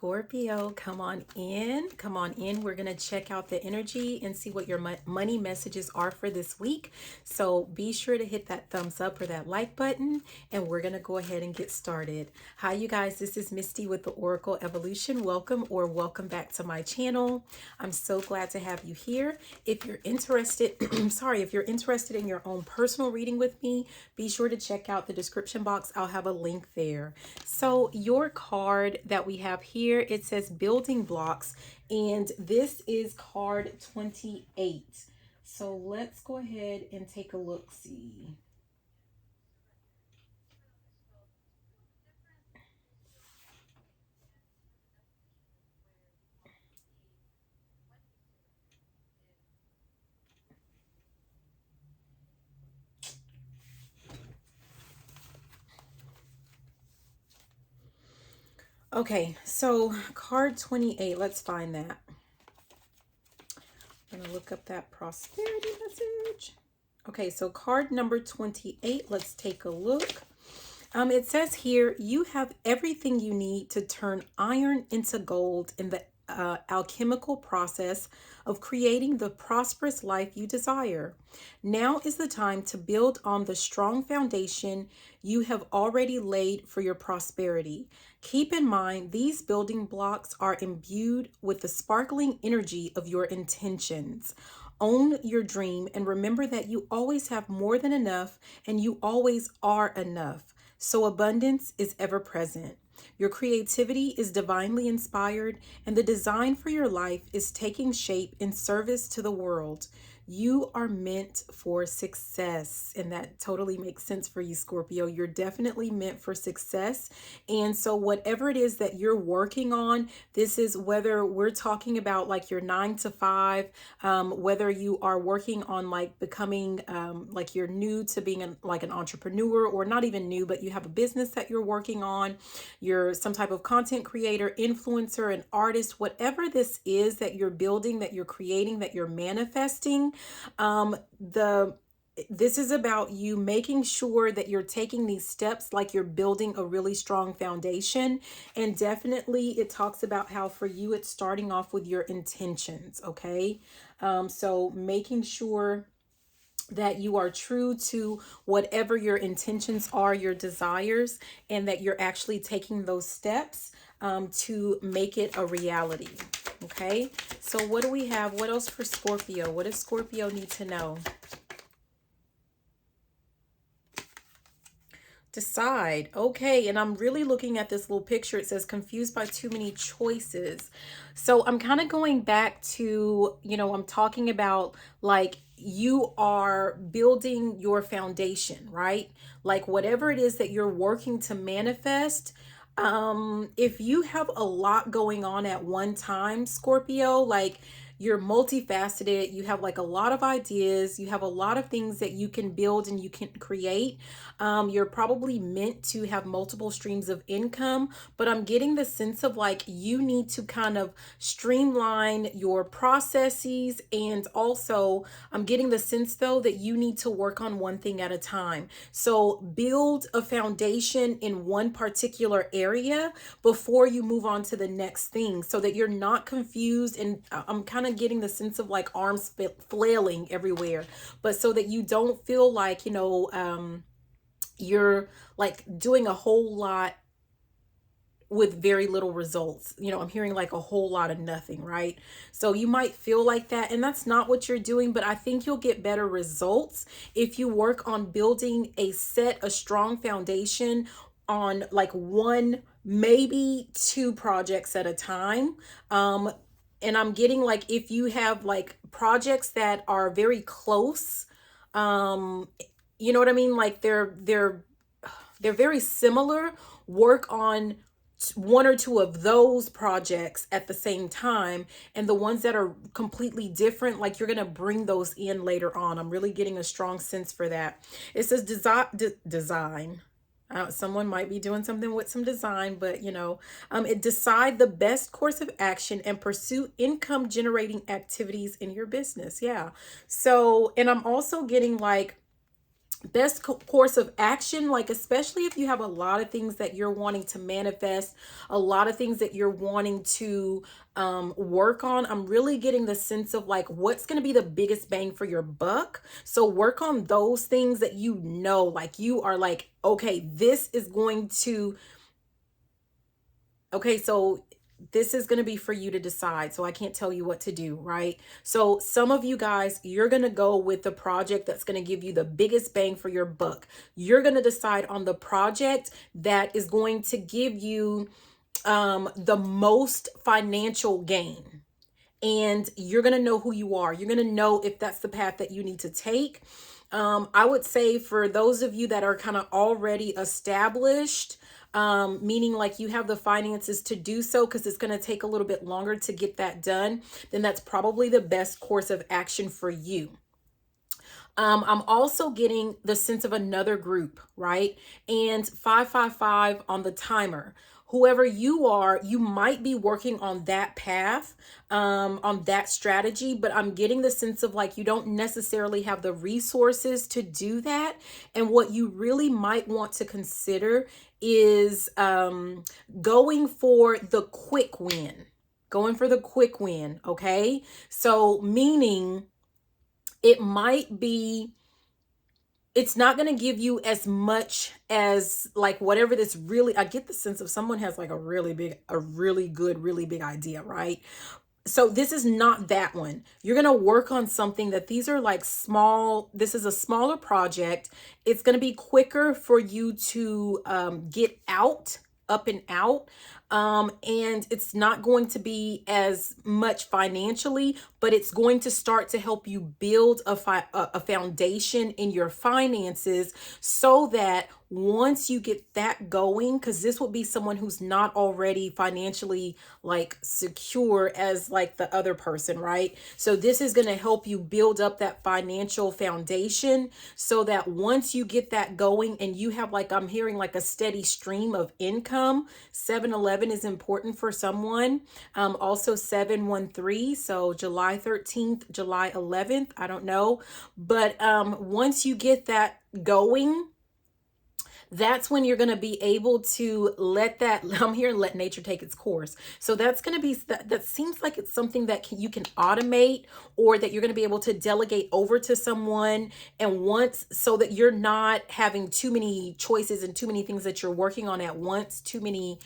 Scorpio, come on in. Come on in. We're going to check out the energy and see what your money messages are for this week. So be sure to hit that thumbs up or that like button, and we're going to go ahead and get started. Hi, you guys. This is Misty with the Oracle Evolution. Welcome back to my channel. I'm so glad to have you here. If you're interested, if you're interested in your own personal reading with me, be sure to check out the description box. I'll have a link there. So your card that we have here, it says building blocks, and this is card 28. So let's go ahead and take a look-see. Okay, so card 28, let's find that. I'm going to look up that prosperity message. Okay, so card number 28, let's take a look. It says here, you have everything you need to turn iron into gold in the alchemical process of creating the prosperous life you desire. Now is the time to build on the strong foundation you have already laid for your prosperity. Keep in mind, these building blocks are imbued with the sparkling energy of your intentions. Own your dream and remember that you always have more than enough and you always are enough. So abundance is ever present. Your creativity is divinely inspired, and the design for your life is taking shape in service to the world. You are meant for success, and that totally makes sense for you, Scorpio. You're definitely meant for success. And so whatever it is that you're working on, this is whether we're talking about like your 9 to 5, whether you are working on like becoming like you're new to being like an entrepreneur, or not even new, but you have a business that you're working on, you're some type of content creator, influencer, an artist, whatever this is that you're building, that you're creating, that you're manifesting. This is about you making sure that you're taking these steps like you're building a really strong foundation. And definitely it talks about how for you it's starting off with your intentions. Okay, so making sure that you are true to whatever your intentions are, your desires, and that you're actually taking those steps to make it a reality. Okay, so what do we have? What else for Scorpio? What does Scorpio need to know? Decide. Okay, and I'm really looking at this little picture. It says confused by too many choices. So I'm kind of going back to, I'm talking about like you are building your foundation, right? Like whatever it is that you're working to manifest. If you have a lot going on at one time, Scorpio, like you're multifaceted, you have like a lot of ideas, you have a lot of things that you can build and you can create. You're probably meant to have multiple streams of income, but I'm getting the sense of like you need to kind of streamline your processes. And also I'm getting the sense though that you need to work on one thing at a time. So build a foundation in one particular area before you move on to the next thing, so that you're not confused. And I'm kind of getting the sense of like arms flailing everywhere, but so that you don't feel like, you're like doing a whole lot with very little results. I'm hearing like a whole lot of nothing, right? So you might feel like that, and that's not what you're doing, but I think you'll get better results if you work on building a strong foundation on like one, maybe two projects at a time. And I'm getting like if you have like projects that are very close, you know what I mean? Like they're very similar. Work on one or two of those projects at the same time, and the ones that are completely different, like you're gonna bring those in later on. I'm really getting a strong sense for that. It says design. Someone might be doing something with some design, but it decide the best course of action and pursue income generating activities in your business. Yeah. So, and I'm also getting like Best course of action, like especially if you have a lot of things that you're wanting to manifest, a lot of things that you're wanting to work on. I'm really getting the sense of like what's going to be the biggest bang for your buck. So work on those things that you know, like you are like, okay, this is going to, okay, so this is going to be for you to decide. So I can't tell you what to do, right? So some of you guys, you're going to go with the project that's going to give you the biggest bang for your buck. You're going to decide on the project that is going to give you the most financial gain. And you're going to know who you are. You're going to know if that's the path that you need to take. I would say for those of you that are kind of already established, meaning like you have the finances to do so because it's going to take a little bit longer to get that done, then that's probably the best course of action for you. I'm also getting the sense of another group, right? And 555 on the timer. Whoever you are, you might be working on that path, on that strategy, but I'm getting the sense of like you don't necessarily have the resources to do that. And what you really might want to consider is going for the quick win. Going for the quick win, okay? So meaning it might be, it's not going to give you as much as like whatever this really, I get the sense of someone has like a really big, a really good, really big idea, right? So this is not that one. You're going to work on something that these are like small. This is a smaller project. It's going to be quicker for you to get out, up and out. And it's not going to be as much financially, but it's going to start to help you build a foundation in your finances so that once you get that going, because this would be someone who's not already financially like secure as like the other person, right? So this is going to help you build up that financial foundation so that once you get that going and you have like, I'm hearing like a steady stream of income. 7-11 is important for someone. Also 7-13, so July 13th, July 11th, I don't know. But once you get that going, that's when you're going to be able to let that, I'm here, let nature take its course. So that's going to be, that seems like it's something that you can automate, or that you're going to be able to delegate over to someone. And once, so that you're not having too many choices and too many things that you're working on at once, too many,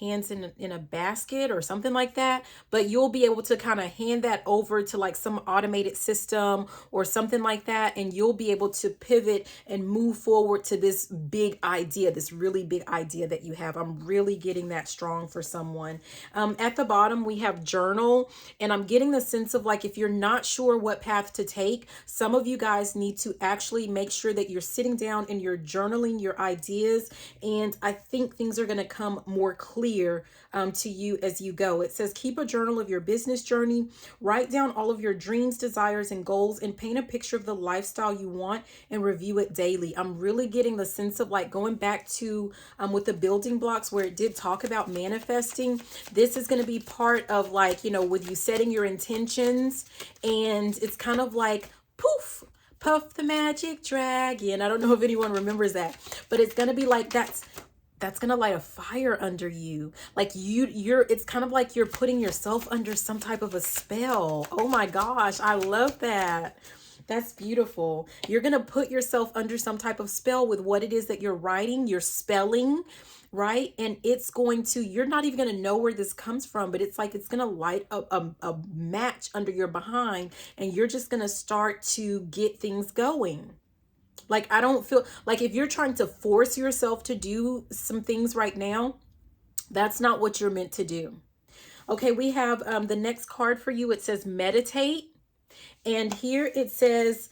hands in a basket or something like that, but you'll be able to kind of hand that over to like some automated system or something like that, and you'll be able to pivot and move forward to this big idea, this really big idea that you have. I'm really getting that strong for someone. At the bottom we have journal, and I'm getting the sense of like if you're not sure what path to take, some of you guys need to actually make sure that you're sitting down and you're journaling your ideas, and I think things are going to come more clear to you as you go. It says keep a journal of your business journey, write down all of your dreams, desires, and goals, and paint a picture of the lifestyle you want and review it daily. I'm really getting the sense of like going back to with the building blocks where it did talk about manifesting. This is going to be part of like, you know, with you setting your intentions, and it's kind of like poof, Puff the Magic Dragon. I don't know if anyone remembers that, but it's going to be like that's going to light a fire under you. Like it's kind of like you're putting yourself under some type of a spell. Oh my gosh, I love that. That's beautiful. You're going to put yourself under some type of spell with what it is that you're writing, you're spelling, right? And it's going to, you're not even going to know where this comes from, but it's like it's going to light a match under your behind, and you're just going to start to get things going. Like, I don't feel like if you're trying to force yourself to do some things right now, that's not what you're meant to do. Okay, we have the next card for you. It says meditate. And here it says,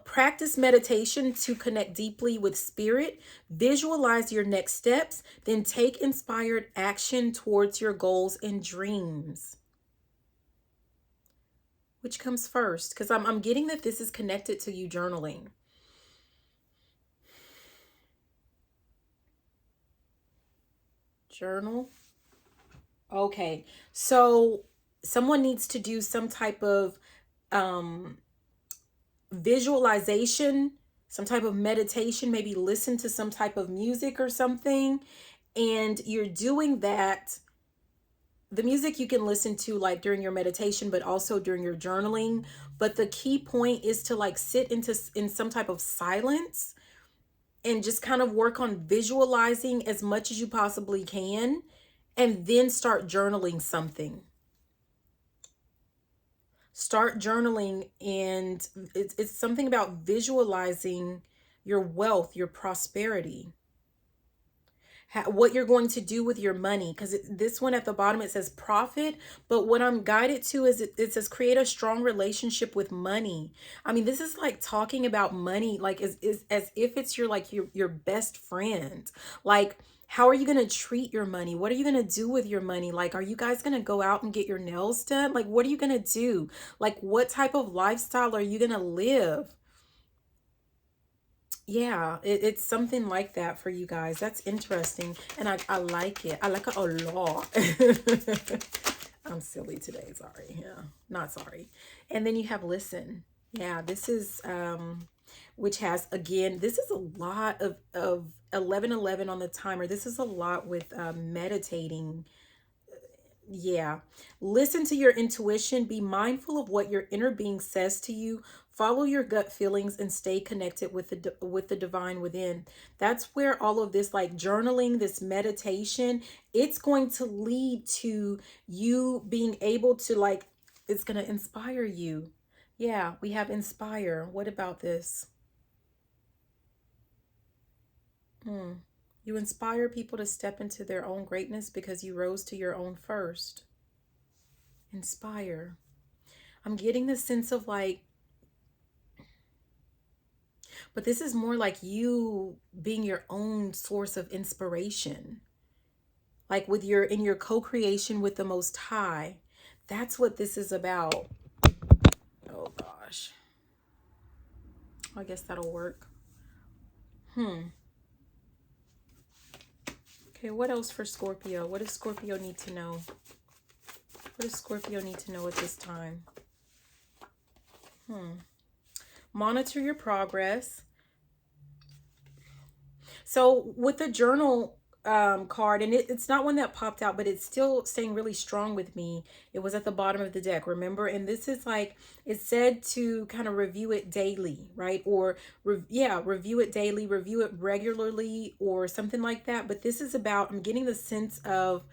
practice meditation to connect deeply with spirit, visualize your next steps, then take inspired action towards your goals and dreams. Which comes first? Because I'm getting that this is connected to you journaling. Journal. Okay, so someone needs to do some type of visualization, some type of meditation, maybe listen to some type of music or something. And you're doing that. The music you can listen to like during your meditation, but also during your journaling. But the key point is to like sit in some type of silence and just kind of work on visualizing as much as you possibly can, and then start journaling something. Start journaling, and it's something about visualizing your wealth, your prosperity, what you're going to do with your money. Because this one at the bottom, it says profit, but what I'm guided to is it says create a strong relationship with money. I mean, this is like talking about money like as if it's your best friend. Like, how are you going to treat your money? What are you going to do with your money? Like, are you guys going to go out and get your nails done? Like, what are you going to do? Like, what type of lifestyle are you going to live? Yeah, it's something like that for you guys. That's interesting. And I like it. I like it a lot. I'm silly today. Sorry. Yeah, not sorry. And then you have listen. Yeah, this is, which has, again, this is a lot of 1111 on the timer. This is a lot with meditating. Yeah. Listen to your intuition. Be mindful of what your inner being says to you. Follow your gut feelings and stay connected with the divine within. That's where all of this like journaling, this meditation, it's going to lead to you being able to like, it's going to inspire you. Yeah, we have inspire. What about this? You inspire people to step into their own greatness because you rose to your own first. Inspire. I'm getting the sense of like, but this is more like you being your own source of inspiration. Like with in your co-creation with the Most High. That's what this is about. Oh gosh. I guess that'll work. Okay, what else for Scorpio? What does Scorpio need to know? What does Scorpio need to know at this time? Monitor your progress. So with the journal card, and it's not one that popped out, but it's still staying really strong with me. It was at the bottom of the deck, remember? And this is like, it said to kind of review it daily, right? Or review it daily, review it regularly, or something like that. But this is about, I'm getting the sense of,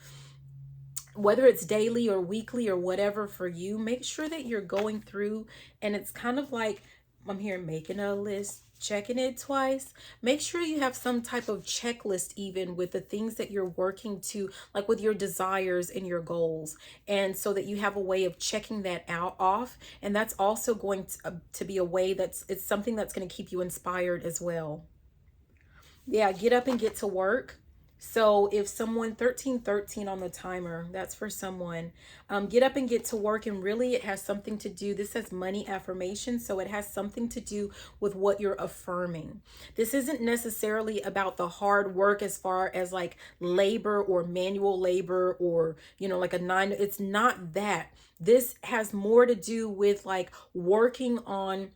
whether it's daily or weekly or whatever for you, make sure that you're going through, and it's kind of like, I'm here making a list, checking it twice. Make sure you have some type of checklist even with the things that you're working to, like with your desires and your goals. And so that you have a way of checking that out off. And that's also going to be a way it's something that's going to keep you inspired as well. Yeah, get up and get to work. So if someone, 1313 on the timer, that's for someone. Get up and get to work. And really it has something to do, this says money affirmation. So it has something to do with what you're affirming. This isn't necessarily about the hard work as far as like labor or manual labor or, like a 9. It's not that. This has more to do with like working on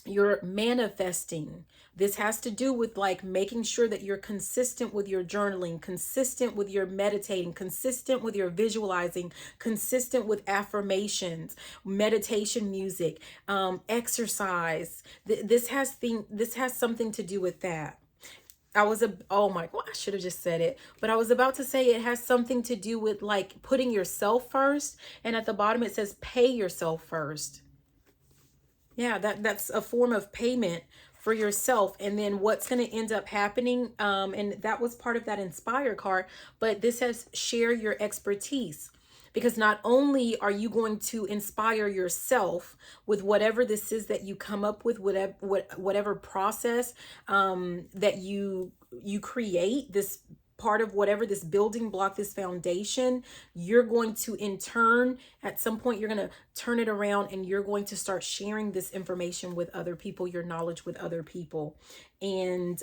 your manifesting. This has to do with like making sure that you're consistent with your journaling, consistent with your meditating, consistent with your visualizing, consistent with affirmations, meditation music, exercise. This has something to do with that. Oh my, well, I should have just said it, but I was about to say it has something to do with like putting yourself first. And at the bottom it says pay yourself first. Yeah, that's a form of payment for yourself. And then what's going to end up happening, and that was part of that Inspire card, but this says share your expertise. Because not only are you going to inspire yourself with whatever this is that you come up with, whatever process that you create, this part of whatever this building block, this foundation, you're going to in turn, at some point, you're going to turn it around and you're going to start sharing this information with other people, your knowledge with other people. And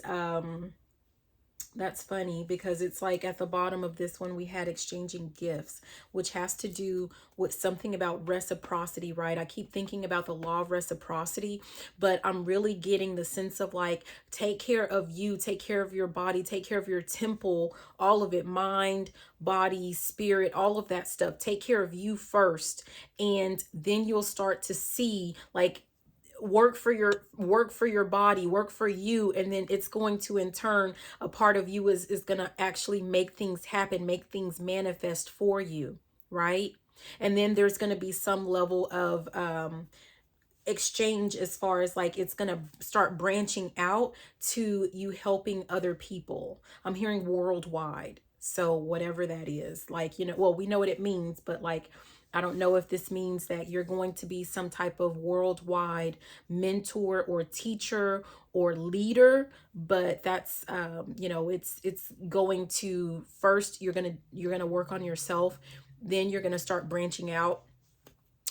That's funny because it's like at the bottom of this one, we had exchanging gifts, which has to do with something about reciprocity, right? I keep thinking about the law of reciprocity, but I'm really getting the sense of like, take care of you, take care of your body, take care of your temple, all of it, mind, body, spirit, all of that stuff. Take care of you first. And then you'll start to see like, work for your body, work for you, and then it's going to in turn, a part of you is going to actually make things happen, make things manifest for you, right? And then there's going to be some level of exchange, as far as like it's going to start branching out to you helping other people. I'm hearing worldwide, so whatever that is, like, you know, well, we know what it means, but like, I don't know if this means that you're going to be some type of worldwide mentor or teacher or leader, but that's you know, it's going to, first you're going to work on yourself, then you're going to start branching out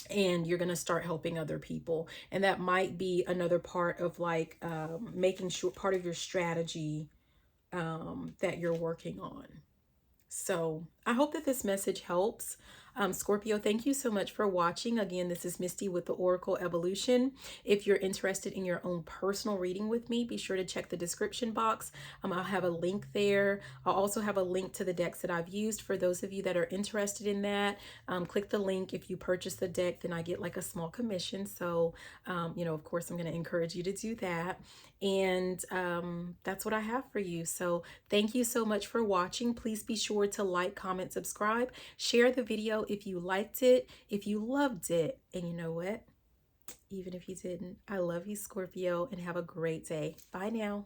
and you're going to start helping other people. And that might be another part of like making sure, part of your strategy that you're working on. So I hope that this message helps. Scorpio, thank you so much for watching. Again, this is Misty with the Oracle Evolution. If you're interested in your own personal reading with me, be sure to check the description box. I'll have a link there. I'll also have a link to the decks that I've used for those of you that are interested in that. Click the link. If you purchase the deck, then I get like a small commission. So, you know, of course, I'm going to encourage you to do that. And that's what I have for you. So thank you so much for watching. Please be sure to like, comment, subscribe, share the video if you liked it, if you loved it. And you know what? Even if you didn't, I love you, Scorpio, and have a great day. Bye now.